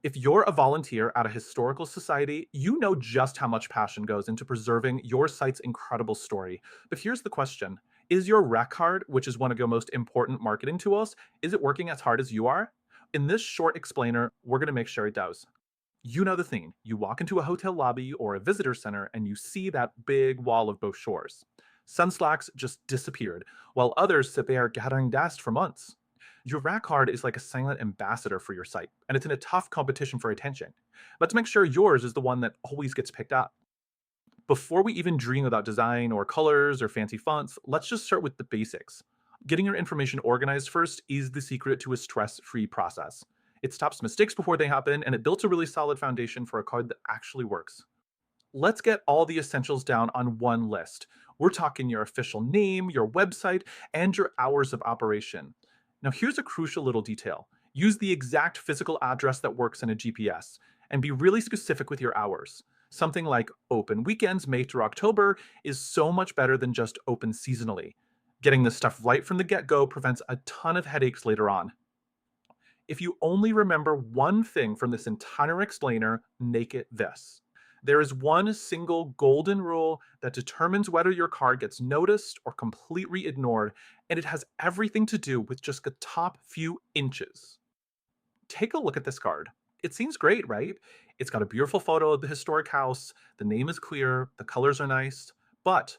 If you're a volunteer at a historical society, you know just how much passion goes into preserving your site's incredible story. But here's the question. Is your rec card, which is one of your most important marketing tools, is it working as hard as you are? In this short explainer, we're going to make sure it does. You know the thing. You walk into a hotel lobby or a visitor center and you see that big wall of brochures. Some slacks just disappeared, while others sit there gathering dust for months. Your rack card is like a silent ambassador for your site, and it's in a tough competition for attention. Let's make sure yours is the one that always gets picked up. Before we even dream about design or colors or fancy fonts, let's just start with the basics. Getting your information organized first is the secret to a stress free process. It stops mistakes before they happen, and it builds a really solid foundation for a card that actually works. Let's get all the essentials down on one list. We're talking your official name, your website, and your hours of operation. Now, here's a crucial little detail. Use the exact physical address that works in a GPS, and be really specific with your hours. Something like open weekends, May through October, is so much better than just open seasonally. Getting this stuff right from the get go prevents a ton of headaches later on. If you only remember one thing from this entire explainer, make it this. There is one single golden rule that determines whether your card gets noticed or completely ignored, and it has everything to do with just the top few inches. Take a look at this card. It seems great, right? It's got a beautiful photo of the historic house, the name is clear, the colors are nice, but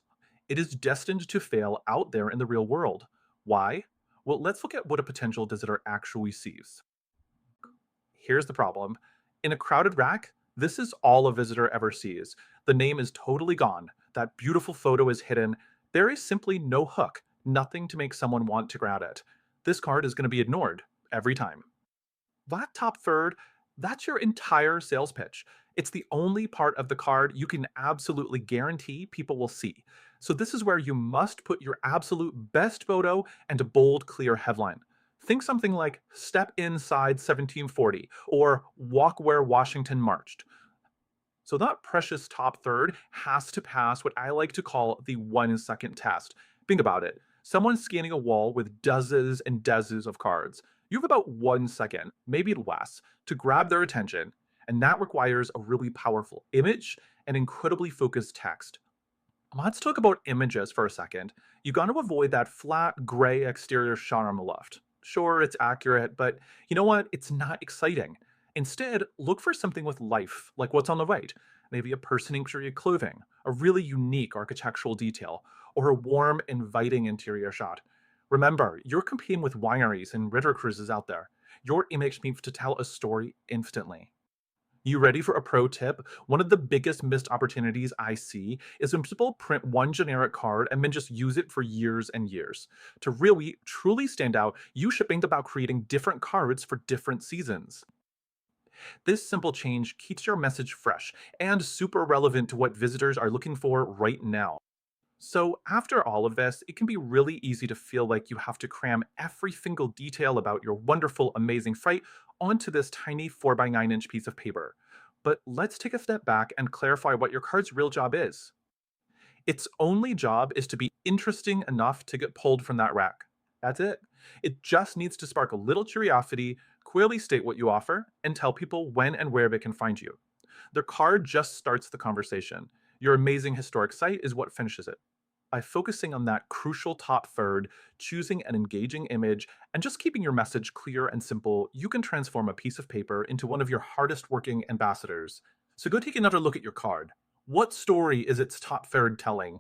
it is destined to fail out there in the real world. Why? Well, let's look at what a potential visitor actually sees. Here's the problem. In a crowded rack, this is all a visitor ever sees. The name is totally gone. That beautiful photo is hidden. There is simply no hook, nothing to make someone want to grab it. This card is going to be ignored every time. That top third, that's your entire sales pitch. It's the only part of the card you can absolutely guarantee people will see. So this is where you must put your absolute best photo and a bold, clear headline. Think something like Step Inside 1740 or Walk Where Washington Marched. So that precious top third has to pass what I like to call the 1 second test. Think about it. Someone's scanning a wall with dozens and dozens of cards. You have about 1 second, maybe less, to grab their attention, and that requires a really powerful image and incredibly focused text. Let's talk about images for a second. You got to avoid that flat, gray exterior shot on the left. Sure, it's accurate, but you know what? It's not exciting. Instead, look for something with life, like what's on the right. Maybe a person in period clothing, a really unique architectural detail, or a warm, inviting interior shot. Remember, you're competing with wineries and river cruises out there. Your image needs to tell a story instantly. You ready for a pro tip? One of the biggest missed opportunities I see is when people print one generic card and then just use it for years and years. To really, truly stand out, you should think about creating different cards for different seasons. This simple change keeps your message fresh and super relevant to what visitors are looking for right now. So, after all of this, it can be really easy to feel like you have to cram every single detail about your wonderful, amazing site onto this tiny 4 by 9 inch piece of paper. But let's take a step back and clarify what your card's real job is. Its only job is to be interesting enough to get pulled from that rack. That's it. It just needs to spark a little curiosity, clearly state what you offer, and tell people when and where they can find you. Their card just starts the conversation. Your amazing historic site is what finishes it. By focusing on that crucial top third, choosing an engaging image, and just keeping your message clear and simple, you can transform a piece of paper into one of your hardest working ambassadors. So go take another look at your card. What story is its top third telling?